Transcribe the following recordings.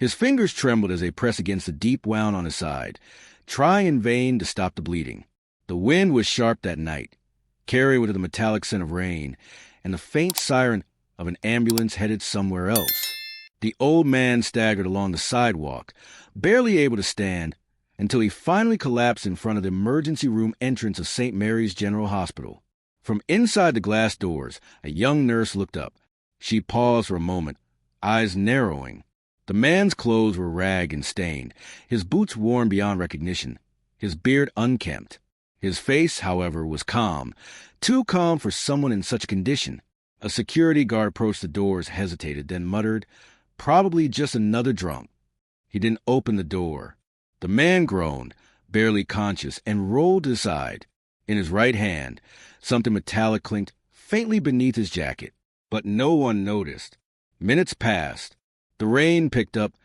His fingers trembled as they pressed against the deep wound on his side, trying in vain to stop the bleeding. The wind was sharp that night, carried with the metallic scent of rain, and the faint siren of an ambulance headed somewhere else. The old man staggered along the sidewalk, barely able to stand, until he finally collapsed in front of the emergency room entrance of St. Mary's General Hospital. From inside the glass doors, a young nurse looked up. She paused for a moment, eyes narrowing. The man's clothes were ragged and stained, his boots worn beyond recognition, his beard unkempt. His face, however, was calm, too calm for someone in such a condition. A security guard approached the doors, hesitated, then muttered, "Probably just another drunk." He didn't open the door. The man groaned, barely conscious, and rolled to the side. In his right hand, something metallic clinked faintly beneath his jacket, but no one noticed. Minutes passed. The rain picked up,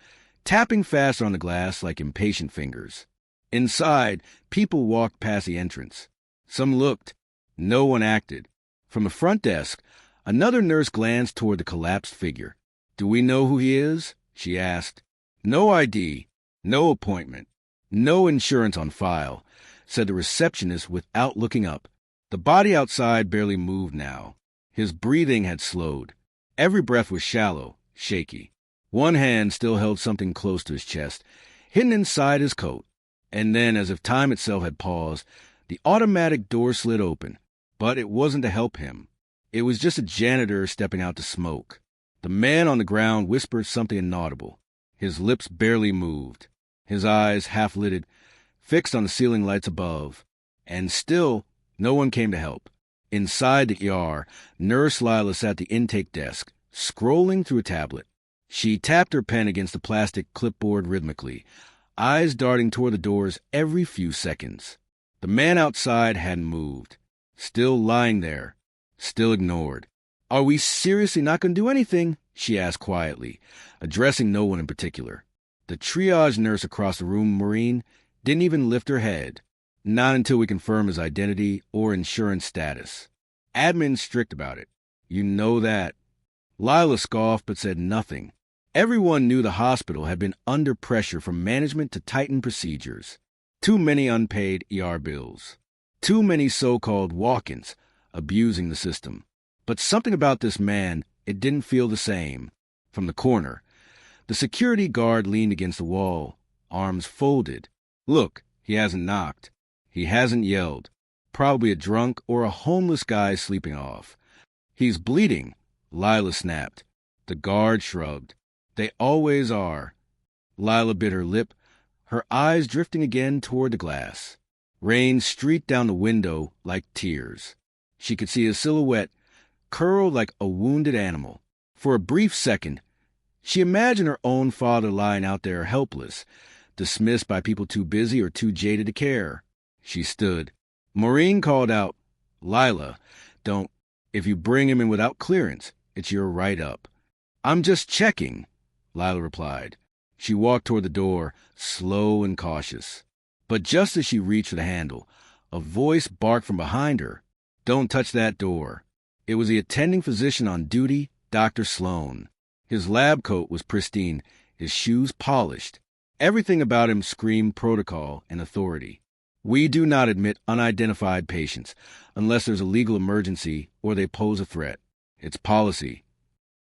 tapping faster on the glass like impatient fingers. Inside, people walked past the entrance. Some looked. No one acted. From the front desk, another nurse glanced toward the collapsed figure. "Do we know who he is?" she asked. "No ID, no appointment, no insurance on file," said the receptionist without looking up. The body outside barely moved now. His breathing had slowed. Every breath was shallow, shaky. One hand still held something close to his chest, hidden inside his coat. And then, as if time itself had paused, the automatic door slid open. But it wasn't to help him. It was just a janitor stepping out to smoke. The man on the ground whispered something inaudible. His lips barely moved. His eyes, half-lidded, fixed on the ceiling lights above. And still, no one came to help. Inside the ER, Nurse Lila sat at the intake desk, scrolling through a tablet. She tapped her pen against the plastic clipboard rhythmically, eyes darting toward the doors every few seconds. The man outside hadn't moved. Still lying there. Still ignored. "Are we seriously not going to do anything?" she asked quietly, addressing no one in particular. The triage nurse across the room, Maureen, didn't even lift her head. "Not until we confirm his identity or insurance status. Admin's strict about it. You know that." Lila scoffed but said nothing. Everyone knew the hospital had been under pressure from management to tighten procedures. Too many unpaid ER bills. Too many so-called walk-ins abusing the system. But something about this man, it didn't feel the same. From the corner, the security guard leaned against the wall, arms folded. "Look, he hasn't knocked. He hasn't yelled. Probably a drunk or a homeless guy sleeping off." "He's bleeding," Lila snapped. The guard shrugged. "They always are." Lila bit her lip, her eyes drifting again toward the glass. Rain streaked down the window like tears. She could see his silhouette, curled like a wounded animal. For a brief second, she imagined her own father lying out there helpless, dismissed by people too busy or too jaded to care. She stood. Maureen called out, "Lila, don't. If you bring him in without clearance, it's your write-up." "I'm just checking," Lila replied. She walked toward the door, slow and cautious. But just as she reached for the handle, a voice barked from behind her. "Don't touch that door." It was the attending physician on duty, Dr. Sloan. His lab coat was pristine, his shoes polished. Everything about him screamed protocol and authority. "We do not admit unidentified patients unless there's a legal emergency or they pose a threat. It's policy."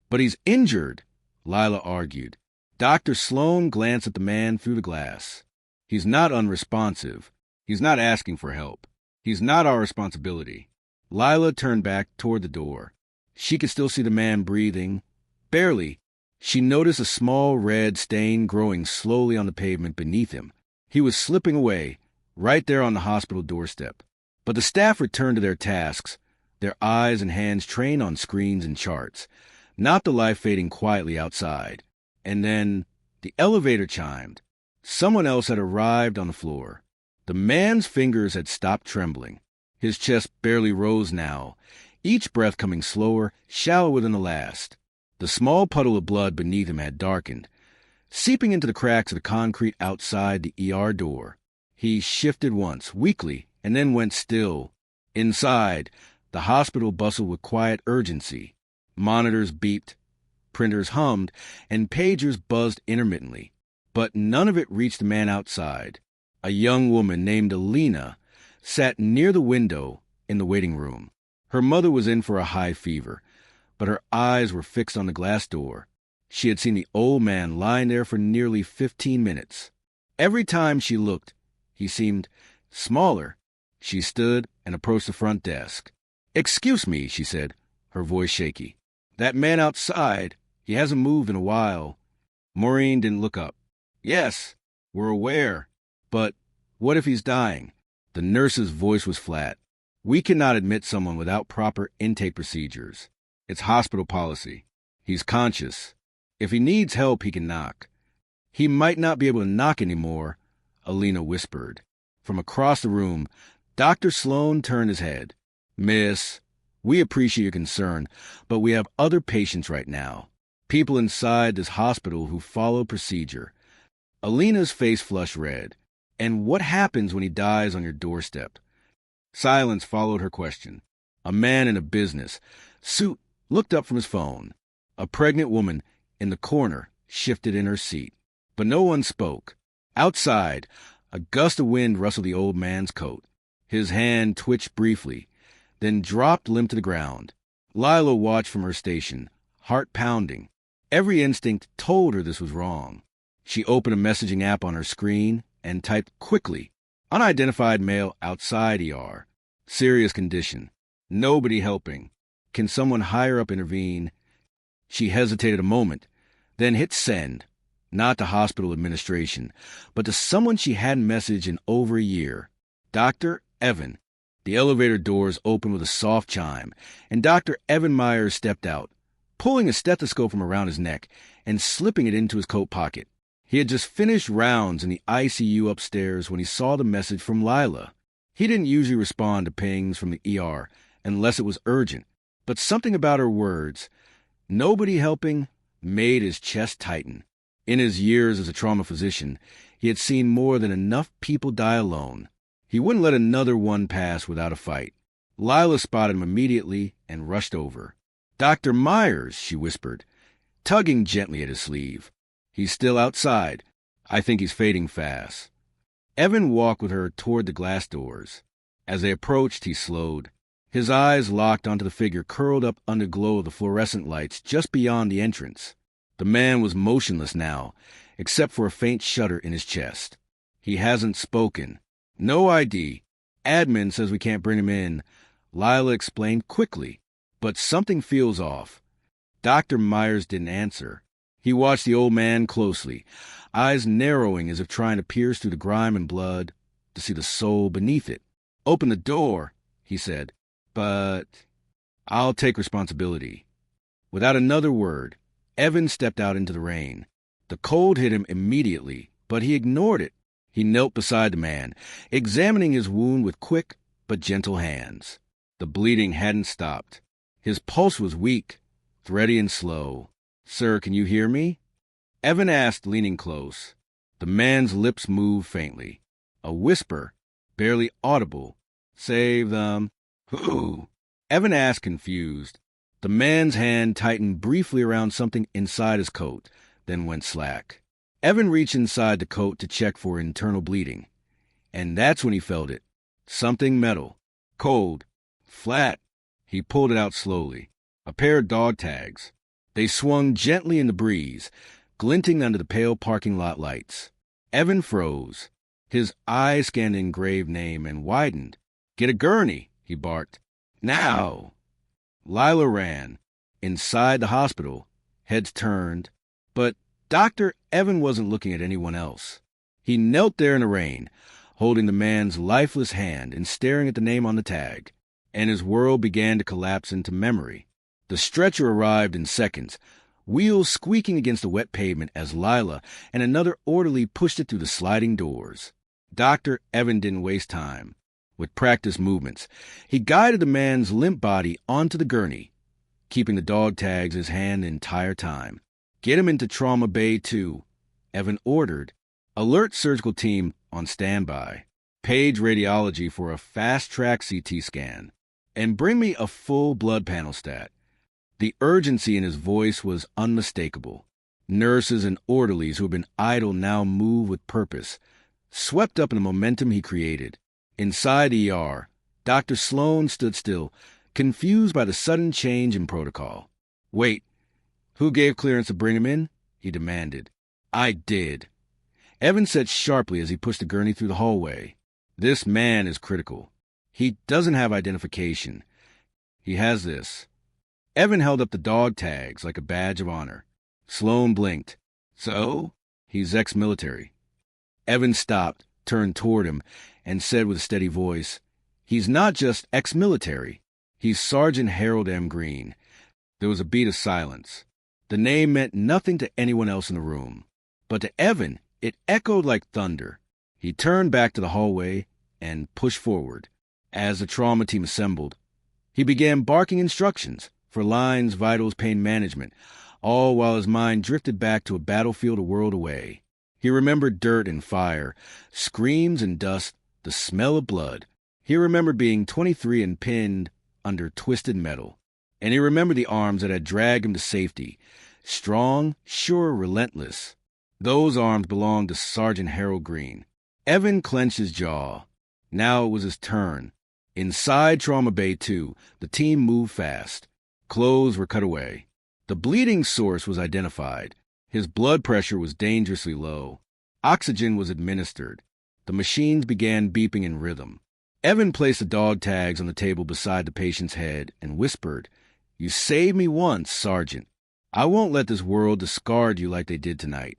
"But he's injured," Lila argued. Dr. Sloan glanced at the man through the glass. "He's not unresponsive. He's not asking for help. He's not our responsibility." Lila turned back toward the door. She could still see the man breathing. Barely. She noticed a small red stain growing slowly on the pavement beneath him. He was slipping away, right there on the hospital doorstep. But the staff returned to their tasks, their eyes and hands trained on screens and charts, not the life fading quietly outside. And then the elevator chimed. Someone else had arrived on the floor. The man's fingers had stopped trembling. His chest barely rose now, each breath coming slower, shallower than the last. The small puddle of blood beneath him had darkened, seeping into the cracks of the concrete outside the ER door. He shifted once, weakly, and then went still. Inside, the hospital bustled with quiet urgency. Monitors beeped. printers hummed, and pagers buzzed intermittently. But none of it reached the man outside. A young woman named Alina sat near the window in the waiting room. Her mother was in for a high fever, but her eyes were fixed on the glass door. She had seen the old man lying there for nearly 15 minutes. Every time she looked, he seemed smaller. She stood and approached the front desk. "Excuse me," she said, her voice shaky. "That man outside, he hasn't moved in a while." Maureen didn't look up. "Yes, we're aware. But what if he's dying?" The nurse's voice was flat. "We cannot admit someone without proper intake procedures. It's hospital policy. He's conscious. If he needs help, he can knock." "He might not be able to knock anymore," Alina whispered. From across the room, Dr. Sloan turned his head. "Miss, we appreciate your concern, but we have other patients right now. People inside this hospital who follow procedure." Alina's face flushed red. "And what happens when he dies on your doorstep?" Silence followed her question. A man in a business suit looked up from his phone. A pregnant woman in the corner shifted in her seat. But no one spoke. Outside, a gust of wind rustled the old man's coat. His hand twitched briefly, then dropped limp to the ground. Lila watched from her station, heart pounding. Every instinct told her this was wrong. She opened a messaging app on her screen and typed quickly, "Unidentified male outside ER. Serious condition. Nobody helping. Can someone higher up intervene?" She hesitated a moment, then hit send. Not to hospital administration, but to someone she hadn't messaged in over a year. Dr. Evan. The elevator doors opened with a soft chime, and Dr. Evan Myers stepped out, pulling a stethoscope from around his neck and slipping it into his coat pocket. He had just finished rounds in the ICU upstairs when he saw the message from Lila. He didn't usually respond to pings from the ER unless it was urgent, but something about her words, "nobody helping," made his chest tighten. In his years as a trauma physician, he had seen more than enough people die alone. He wouldn't let another one pass without a fight. Lila spotted him immediately and rushed over. "Dr. Myers," she whispered, tugging gently at his sleeve. "He's still outside. I think he's fading fast." Evan walked with her toward the glass doors. As they approached, he slowed. His eyes locked onto the figure curled up under the glow of the fluorescent lights just beyond the entrance. The man was motionless now, except for a faint shudder in his chest. "He hasn't spoken. No ID. Admin says we can't bring him in," Lila explained quickly. "But something feels off." Dr. Myers didn't answer. He watched the old man closely, eyes narrowing as if trying to pierce through the grime and blood to see the soul beneath it. "Open the door," he said. "But I'll take responsibility." Without another word, Evan stepped out into the rain. The cold hit him immediately, but he ignored it. He knelt beside the man, examining his wound with quick but gentle hands. The bleeding hadn't stopped. His pulse was weak, thready and slow. "Sir, can you hear me?" Evan asked, leaning close. The man's lips moved faintly. A whisper, barely audible. "Save them." "Who?" Evan asked, confused. The man's hand tightened briefly around something inside his coat, then went slack. Evan reached inside the coat to check for internal bleeding. And that's when he felt it. Something metal. Cold. Flat. He pulled it out slowly. A pair of dog tags. They swung gently in the breeze, glinting under the pale parking lot lights. Evan froze. His eyes scanned the engraved name and widened. "Get a gurney," he barked. "Now!" Lila ran. Inside the hospital, heads turned, but Dr. Evan wasn't looking at anyone else. He knelt there in the rain, holding the man's lifeless hand and staring at the name on the tag, and his world began to collapse into memory. The stretcher arrived in seconds, wheels squeaking against the wet pavement as Lila and another orderly pushed it through the sliding doors. Dr. Evan didn't waste time. With practiced movements, he guided the man's limp body onto the gurney, keeping the dog tags in his hand the entire time. "Get him into Trauma Bay 2, Evan ordered. "Alert surgical team on standby. Page radiology for a fast-track CT scan. And bring me a full blood panel stat." The urgency in his voice was unmistakable. Nurses and orderlies who had been idle now moved with purpose, swept up in the momentum he created. Inside the ER, Dr. Sloan stood still, confused by the sudden change in protocol. "Wait, who gave clearance to bring him in?" he demanded. "I did," Evan said sharply as he pushed the gurney through the hallway. "This man is critical. He doesn't have identification. He has this." Evan held up the dog tags like a badge of honor. Sloan blinked. "So?" "He's ex-military." Evan stopped, turned toward him, and said with a steady voice, "He's not just ex-military. He's Sergeant Harold M. Green." There was a beat of silence. The name meant nothing to anyone else in the room. But to Evan, it echoed like thunder. He turned back to the hallway and pushed forward. As the trauma team assembled, he began barking instructions for lines, vitals, pain management, all while his mind drifted back to a battlefield a world away. He remembered dirt and fire, screams and dust, the smell of blood. He remembered being 23 and pinned under twisted metal. And he remembered the arms that had dragged him to safety. Strong, sure, relentless. Those arms belonged to Sergeant Harold Green. Evan clenched his jaw. Now it was his turn. Inside Trauma Bay 2, the team moved fast. Clothes were cut away. The bleeding source was identified. His blood pressure was dangerously low. Oxygen was administered. The machines began beeping in rhythm. Evan placed the dog tags on the table beside the patient's head and whispered, "You saved me once, Sergeant. I won't let this world discard you like they did tonight."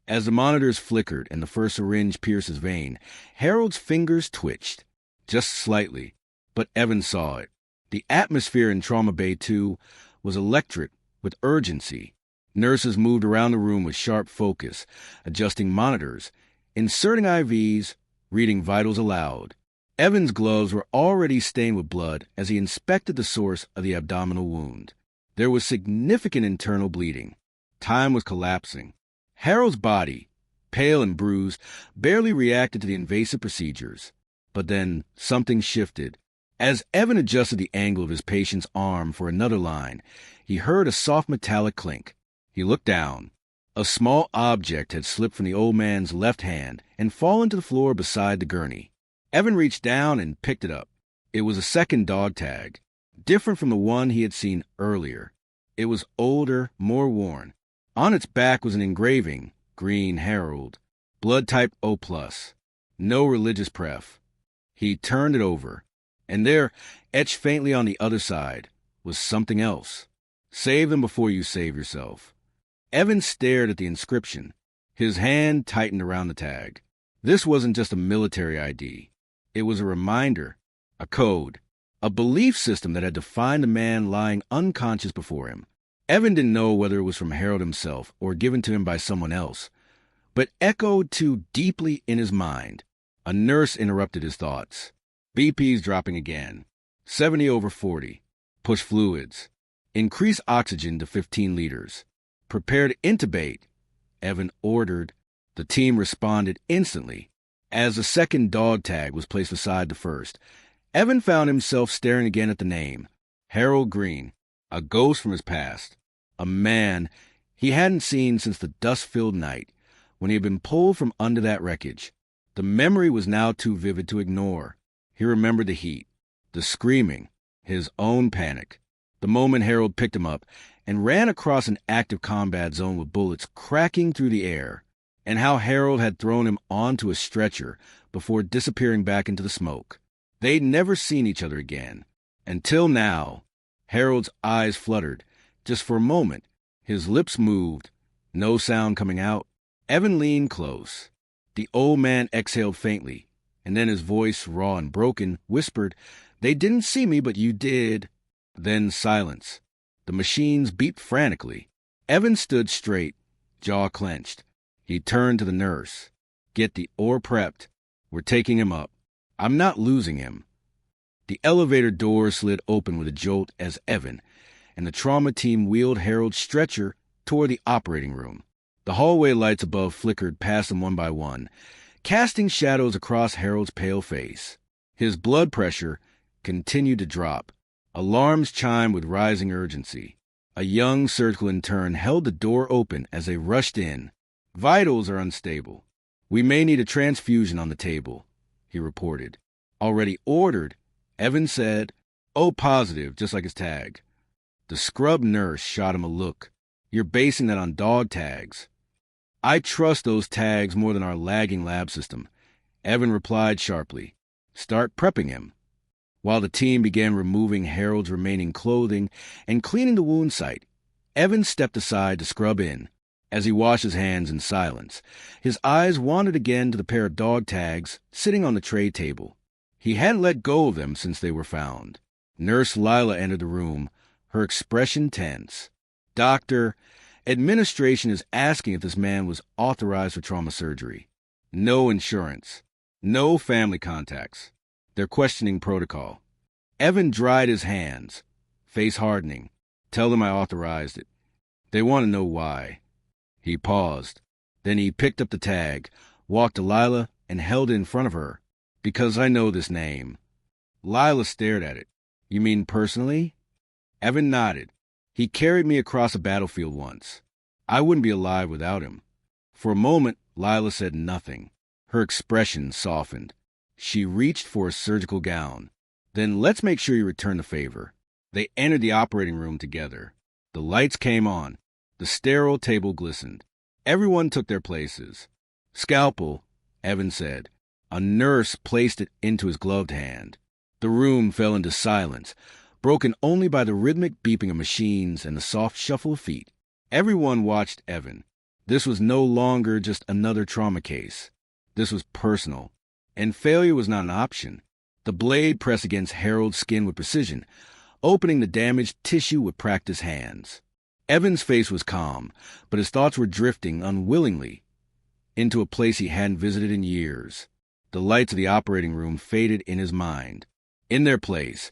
As the monitors flickered and the first syringe pierced his vein, Harold's fingers twitched. Just slightly, but Evan saw it. The atmosphere in Trauma Bay 2 was electric with urgency. Nurses moved around the room with sharp focus, adjusting monitors, inserting IVs, reading vitals aloud. Evan's gloves were already stained with blood as he inspected the source of the abdominal wound. There was significant internal bleeding. Time was collapsing. Harold's body, pale and bruised, barely reacted to the invasive procedures. But then something shifted. As Evan adjusted the angle of his patient's arm for another line, he heard a soft metallic clink. He looked down. A small object had slipped from the old man's left hand and fallen to the floor beside the gurney. Evan reached down and picked it up. It was a second dog tag, different from the one he had seen earlier. It was older, more worn. On its back was an engraving, Green Harold, blood type O+, no religious pref. He turned it over, and there, etched faintly on the other side, was something else. "Save them before you save yourself." Evan stared at the inscription. His hand tightened around the tag. This wasn't just a military ID. It was a reminder, a code, a belief system that had defined the man lying unconscious before him. Evan didn't know whether it was from Harold himself or given to him by someone else, but echoed too deeply in his mind. A nurse interrupted his thoughts. BP's dropping again. 70/40. Push fluids. Increase oxygen to 15 liters. Prepare to intubate, Evan ordered. The team responded instantly. As the second dog tag was placed beside the first, Evan found himself staring again at the name. Harold Green, a ghost from his past. A man he hadn't seen since the dust-filled night, when he had been pulled from under that wreckage. The memory was now too vivid to ignore. He remembered the heat, the screaming, his own panic. The moment Harold picked him up and ran across an active combat zone with bullets cracking through the air, and how Harold had thrown him onto a stretcher before disappearing back into the smoke. They'd never seen each other again. Until now. Harold's eyes fluttered. Just for a moment, his lips moved, no sound coming out. Evan leaned close. The old man exhaled faintly, and then his voice, raw and broken, whispered, "They didn't see me, but you did." Then silence. The machines beeped frantically. Evan stood straight, jaw clenched. He turned to the nurse. "Get the oar prepped. We're taking him up. I'm not losing him." The elevator door slid open with a jolt as Evan and the trauma team wheeled Harold's stretcher toward the operating room. The hallway lights above flickered past them one by one, casting shadows across Harold's pale face. His blood pressure continued to drop. Alarms chimed with rising urgency. A young surgical intern held the door open as they rushed in. "Vitals are unstable. We may need a transfusion on the table," he reported. "Already ordered," Evan said. "Oh, positive, just like his tag." The scrub nurse shot him a look. "You're basing that on dog tags." "I trust those tags more than our lagging lab system," Evan replied sharply. "Start prepping him." While the team began removing Harold's remaining clothing and cleaning the wound site, Evan stepped aside to scrub in. As he washed his hands in silence, his eyes wandered again to the pair of dog tags sitting on the tray table. He hadn't let go of them since they were found. Nurse Lila entered the room, her expression tense. "Doctor, administration is asking if this man was authorized for trauma surgery. No insurance. No family contacts. They're questioning protocol." Evan dried his hands, face hardening. "Tell them I authorized it. They want to know why." He paused. Then he picked up the tag, walked to Lila, and held it in front of her. "Because I know this name." Lila stared at it. "You mean personally?" Evan nodded. "He carried me across a battlefield once. I wouldn't be alive without him." For a moment, Lila said nothing. Her expression softened. She reached for a surgical gown. "Then let's make sure you return the favor." They entered the operating room together. The lights came on. The sterile table glistened. Everyone took their places. "Scalpel," Evan said. A nurse placed it into his gloved hand. The room fell into silence, broken only by the rhythmic beeping of machines and the soft shuffle of feet. Everyone watched Evan. This was no longer just another trauma case. This was personal. And failure was not an option. The blade pressed against Harold's skin with precision, opening the damaged tissue with practiced hands. Evan's face was calm, but his thoughts were drifting unwillingly into a place he hadn't visited in years. The lights of the operating room faded in his mind. In their place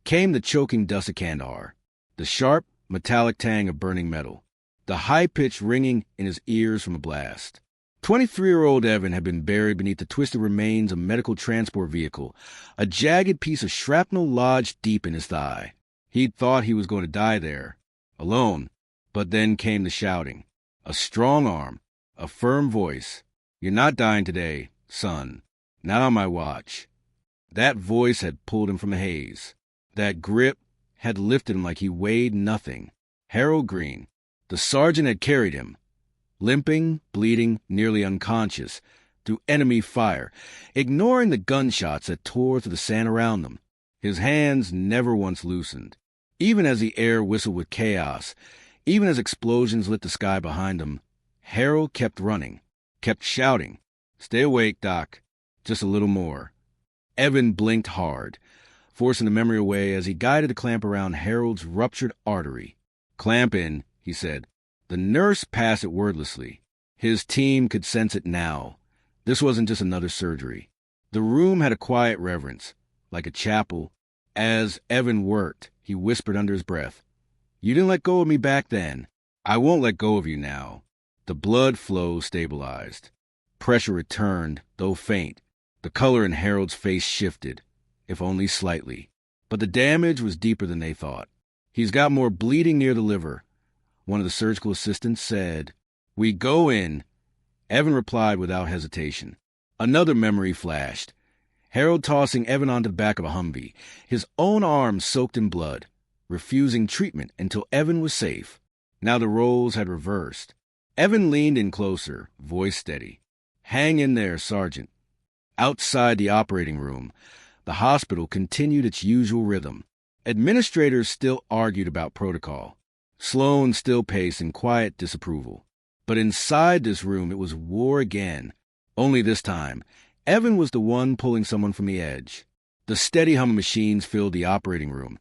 came the choking dust of Kandahar, the sharp, metallic tang of burning metal, the high-pitched ringing in his ears from a blast. 23-year-old Evan had been buried beneath the twisted remains of a medical transport vehicle, a jagged piece of shrapnel lodged deep in his thigh. He'd thought he was going to die there, alone, but then came the shouting. A strong arm, a firm voice. "You're not dying today, son. Not on my watch." That voice had pulled him from the haze. That grip had lifted him like he weighed nothing. Harold Green. The sergeant had carried him, limping, bleeding, nearly unconscious, through enemy fire, ignoring the gunshots that tore through the sand around them. His hands never once loosened. Even as the air whistled with chaos, even as explosions lit the sky behind him, Harold kept running, kept shouting, "Stay awake, Doc. Just a little more." Evan blinked hard, forcing the memory away as he guided the clamp around Harold's ruptured artery. "Clamp in," he said. The nurse passed it wordlessly. His team could sense it now. This wasn't just another surgery. The room had a quiet reverence, like a chapel. As Evan worked, he whispered under his breath, "You didn't let go of me back then. I won't let go of you now." The blood flow stabilized. Pressure returned, though faint. The color in Harold's face shifted, if only slightly. But the damage was deeper than they thought. "He's got more bleeding near the liver," one of the surgical assistants said. "We go in," Evan replied without hesitation. Another memory flashed. Harold tossing Evan onto the back of a Humvee, his own arm soaked in blood, refusing treatment until Evan was safe. Now the roles had reversed. Evan leaned in closer, voice steady. "Hang in there, Sergeant." Outside the operating room, the hospital continued its usual rhythm. Administrators still argued about protocol. Sloan still paced in quiet disapproval. But inside this room, it was war again. Only this time, Evan was the one pulling someone from the edge. The steady hum of machines filled the operating room,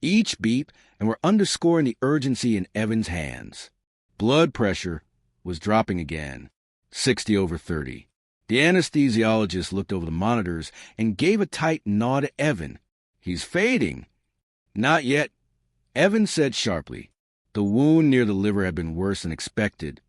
each beep, and were underscoring the urgency in Evan's hands. Blood pressure was dropping again, 60/30. The anesthesiologist looked over the monitors and gave a tight nod to Evan. "He's fading." "Not yet," Evan said sharply. The wound near the liver had been worse than expected.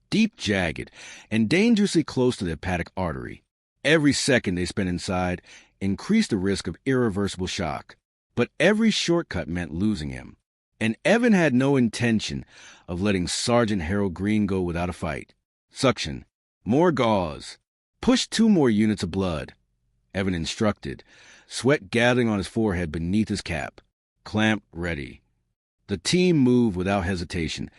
Deep, jagged, and dangerously close to the hepatic artery. Every second they spent inside increased the risk of irreversible shock. But every shortcut meant losing him. And Evan had no intention of letting Sergeant Harold Green go without a fight. Suction. More gauze. Push 2 more units of blood. Evan instructed, sweat gathering on his forehead beneath his cap. Clamp ready. The team moved without hesitation,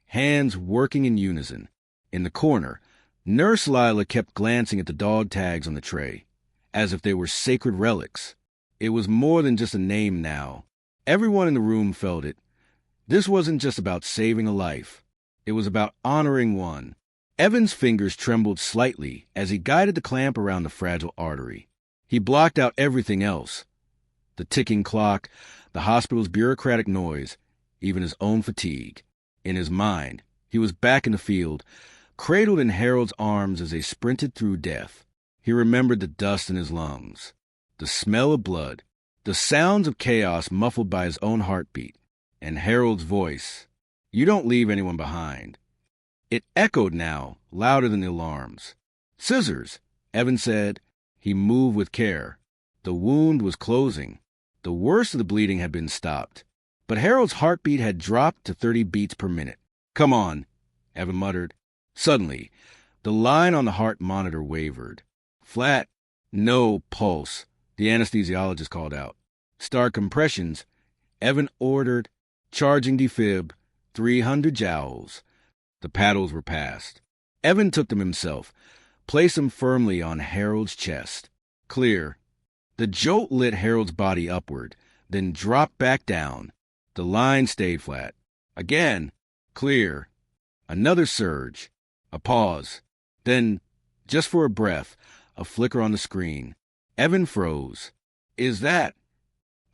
hands working in unison. In the corner, Nurse Lila kept glancing at the dog tags on the tray, as if they were sacred relics. It was more than just a name now. Everyone in the room felt it. This wasn't just about saving a life. It was about honoring one. Evan's fingers trembled slightly as he guided the clamp around the fragile artery. He blocked out everything else. The ticking clock, the hospital's bureaucratic noise, even his own fatigue. In his mind, he was back in the field, cradled in Harold's arms as they sprinted through death. He remembered the dust in his lungs, the smell of blood, the sounds of chaos muffled by his own heartbeat, and Harold's voice, "You don't leave anyone behind." It echoed now, louder than the alarms. "Scissors," Evan said. He moved with care. The wound was closing. The worst of the bleeding had been stopped. But Harold's heartbeat had dropped to 30 beats per minute. "Come on," Evan muttered. Suddenly, the line on the heart monitor wavered. "Flat. No pulse," the anesthesiologist called out. "Start compressions," Evan ordered. "Charging defib, 300 joules." The paddles were passed. Evan took them himself, placed them firmly on Harold's chest. Clear. The jolt lit Harold's body upward, then dropped back down. The line stayed flat. Again. Clear. Another surge. A pause. Then, just for a breath, a flicker on the screen. Evan froze. "Is that?"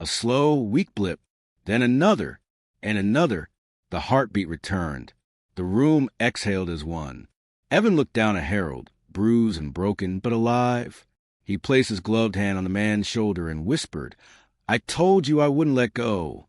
A slow, weak blip. Then another. And another. The heartbeat returned. The room exhaled as one. Evan looked down at Harold, bruised and broken, but alive. He placed his gloved hand on the man's shoulder and whispered, "I told you I wouldn't let go."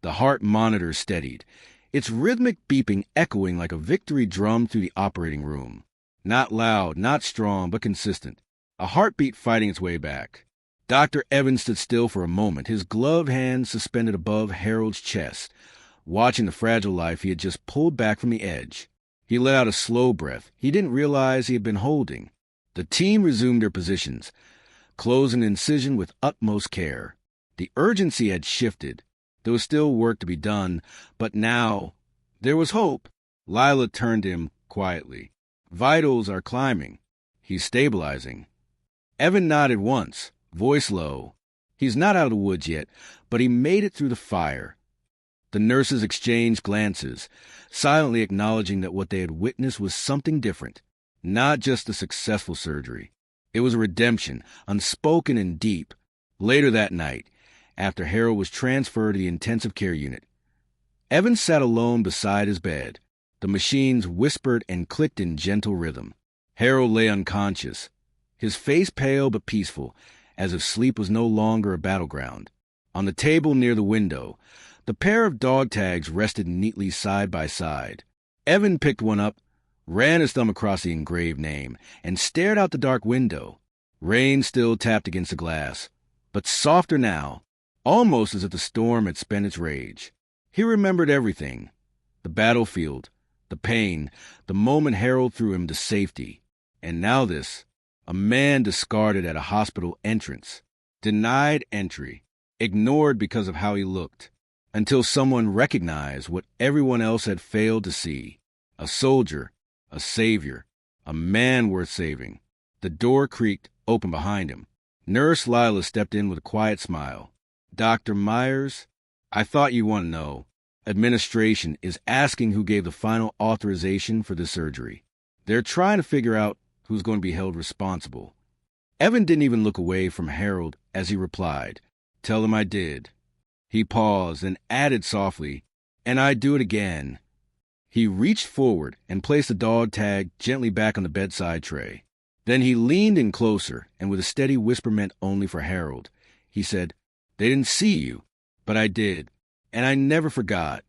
The heart monitor steadied, its rhythmic beeping echoing like a victory drum through the operating room. Not loud, not strong, but consistent. A heartbeat fighting its way back. Dr. Evans stood still for a moment, his gloved hand suspended above Harold's chest, watching the fragile life he had just pulled back from the edge. He let out a slow breath he didn't realize he had been holding. The team resumed their positions, closing the incision with utmost care. The urgency had shifted. There was still work to be done, but now there was hope. Lila turned to him quietly. "Vitals are climbing. He's stabilizing." Evan nodded once, voice low. "He's not out of the woods yet, but he made it through the fire." The nurses exchanged glances, silently acknowledging that what they had witnessed was something different, not just a successful surgery. It was a redemption, unspoken and deep. Later that night, after Harold was transferred to the intensive care unit, Evan sat alone beside his bed. The machines whispered and clicked in gentle rhythm. Harold lay unconscious, his face pale but peaceful, as if sleep was no longer a battleground. On the table near the window, the pair of dog tags rested neatly side by side. Evan picked one up, ran his thumb across the engraved name, and stared out the dark window. Rain still tapped against the glass, but softer now, almost as if the storm had spent its rage. He remembered everything. The battlefield, the pain, the moment Harold threw him to safety. And now this, a man discarded at a hospital entrance, denied entry, ignored because of how he looked, until someone recognized what everyone else had failed to see. A soldier, a savior, a man worth saving. The door creaked open behind him. Nurse Lila stepped in with a quiet smile. "Dr. Myers, I thought you'd want to know. Administration is asking who gave the final authorization for this surgery. They're trying to figure out who's going to be held responsible." Evan didn't even look away from Harold as he replied, "Tell them I did." He paused and added softly, "And I'd do it again." He reached forward and placed the dog tag gently back on the bedside tray. Then he leaned in closer, and with a steady whisper meant only for Harold, he said, "They didn't see you, but I did, and I never forgot."